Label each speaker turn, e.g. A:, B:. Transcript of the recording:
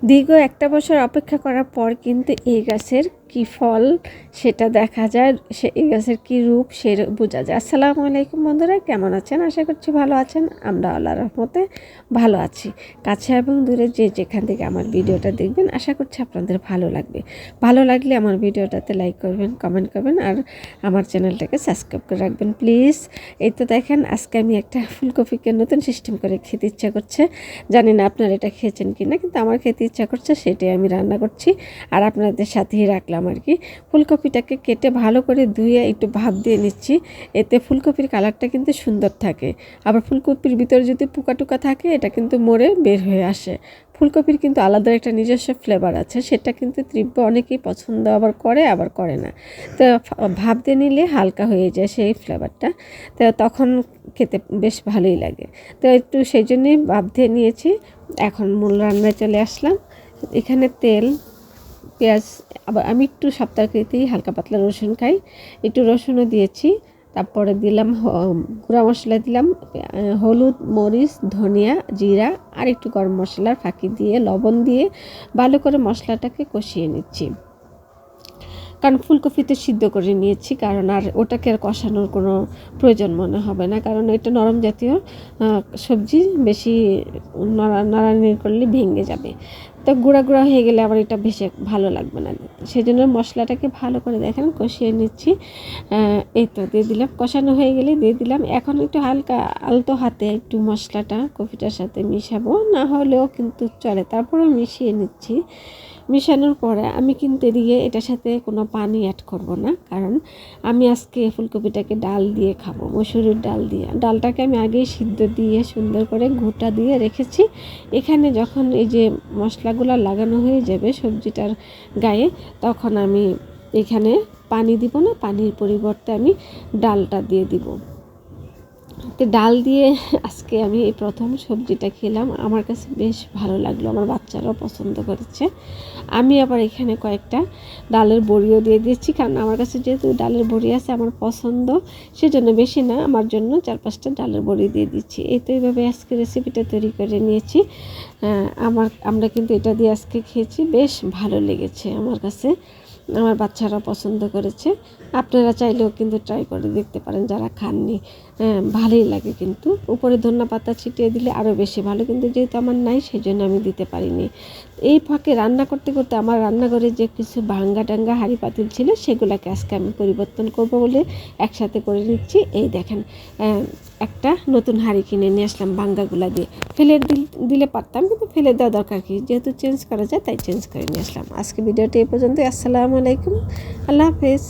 A: দীর্ঘ একটা বছর অপেক্ষা করার পর কিন্তু এই গাছের কি ফল সেটা দেখা যায়, এই গাছের কি রূপ সে বোঝা যায়। আসসালামু আলাইকুম বন্ধুরা, কেমন আছেন? আশা করছি ভালো আছেন। আমরা আল্লাহর রহমতে ভালো আছি। কাছে এবং দূরে যে যেখান থেকে আমার ভিডিওটা দেখবেন, আশা করছি আপনাদের ভালো লাগবে। ভালো লাগলে আমার ভিডিওটাতে লাইক করবেন, কমেন্ট করবেন আর আমার চ্যানেলটাকে সাবস্ক্রাইব করে রাখবেন প্লিজ। এই তো দেখেন, আজকে আমি একটা ফুলকপিকে নতুন সিস্টেম করে খেতে ইচ্ছা করছে। জানি না আপনারা এটা খেয়েছেন কি না, কিন্তু আমার খেতে ইচ্ছা করছে, সেটাই আমি রান্না করছি আর আপনাদের সাথেই রাখলাম আর কি। ফুলকপিটাকে কেটে ভালো করে ধুয়ে একটু ভাপ দিয়ে নিচ্ছি। এতে ফুলকপির কালারটা কিন্তু সুন্দর থাকে। আবার ফুলকপির ভিতরে যদি পোকা টোকা থাকে, এটা কিন্তু মরে বের হয়ে আসে। ফুলকপির কিন্তু আলাদা একটা নিজস্ব ফ্লেভার আছে, সেটা কিন্তু তীব্র অনেকেই পছন্দ আবার করে না। তো ভাপ দিয়ে নিলে হালকা হয়ে যায় সেই ফ্লেভারটা, তো তখন খেতে বেশ ভালোই লাগে। তো একটু সেই জন্যই ভাপ দিয়ে নিয়েছি। এখন মূল রান্নায় চলে আসলাম। এখানে তেল, পেঁয়াজ, আবার আমি একটু সপ্তাহকৃতেই হালকা পাতলা রসুন খাই, একটু রসুনও দিয়েছি। তারপরে দিলাম গুঁড়া মশলা, দিলাম হলুদ, মরিচ, ধনিয়া, জিরা আর একটু গরম মশলার ফাঁকি দিয়ে লবণ দিয়ে ভালো করে মশলাটাকে কষিয়ে নিচ্ছি। কারণ ফুলকপিতে সিদ্ধ করে নিয়েছি, কারণ আর ওটাকে আর কষানোর কোনো প্রয়োজন মনে হবে না, কারণ এটা নরম জাতীয় সবজি, বেশি নাড়ানাড়ি করলে ভেঙে যাবে। তো গুঁড়া হয়ে গেলে আবার এটা বেশি ভালো লাগবে না। সেই জন্য মশলাটাকে ভালো করে দেখেন কষিয়ে নিচ্ছি। এই তো দিয়ে দিলাম, কষানো হয়ে গেলে দিয়ে দিলাম। এখন একটু হালকা আলতো হাতে একটু মশলাটা কপিটার সাথে মিশাবো, না হলেও কিন্তু চলে। তারপরে মিশিয়ে নিচ্ছি। মিশানোর পরে আমি কিন্তু এদিকে এটার সাথে কোনো পানি অ্যাড করব না, কারণ আমি আজকে ফুলকপিটাকে ডাল দিয়ে খাবো, মসুরির ডাল দিয়ে। ডালটাকে আমি আগেই সিদ্ধ দিয়ে সুন্দর করে ঘুঁটা দিয়ে রেখেছি। এখানে যখন এই যে মশলাগুলো লাগানো হয়ে যাবে সবজিটার গায়ে, তখন আমি এখানে পানি দিব না, পানির পরিবর্তে আমি ডালটা দিয়ে দিব। তো ডাল দিয়ে আজকে আমি এই প্রথম সবজিটা খেলাম, আমার কাছে বেশ ভালো লাগলো, আমার বাচ্চারাও পছন্দ করেছে। আমি আবার এখানে কয়েকটা ডালের বড়িও দিয়ে দিয়েছি, কারণ আমার কাছে যেহেতু ডালের বড়ি আছে আমার পছন্দ, সেজন্য বেশি না, আমার জন্য 4-5টা ডালের বড়ি দিয়ে দিচ্ছি। এই তো এইভাবে আজকে রেসিপিটা তৈরি করে নিয়েছি। আমরা কিন্তু এটা দিয়ে আজকে খেয়েছি, বেশ ভালো লেগেছে আমার কাছে, আমার বাচ্চারা পছন্দ করেছে। আপনারা চাইলেও কিন্তু ট্রাই করে দেখতে পারেন যারা খাননি, ভালোই লাগে। কিন্তু উপরে ধনিয়া পাতা ছিটিয়ে দিলে আরও বেশি ভালো, কিন্তু যেহেতু আমার নাই সেই জন্য আমি দিতে পারিনি। এই ফাঁকে রান্না করতে করতে আমার রান্নাঘরে যে কিছু ভাঙ্গা টাঙ্গা হাঁড়ি পাতিল ছিল, সেগুলোকে আজকে আমি পরিবর্তন করব বলে একসাথে করে নিচ্ছি। এই দেখেন, একটা নতুন হাঁড়ি কিনে নিয়ে আসলাম ভাঙ্গাগুলা দিয়ে। ফেলে দিলে পারতাম, কিন্তু ফেলে দেওয়া দরকার কি, যেহেতু চেঞ্জ করা যায় তাই চেঞ্জ করে নিয়ে আসলাম। আজকে ভিডিওটি এই পর্যন্ত। আসসালামু আলাইকুম, আল্লাহ হাফেজ।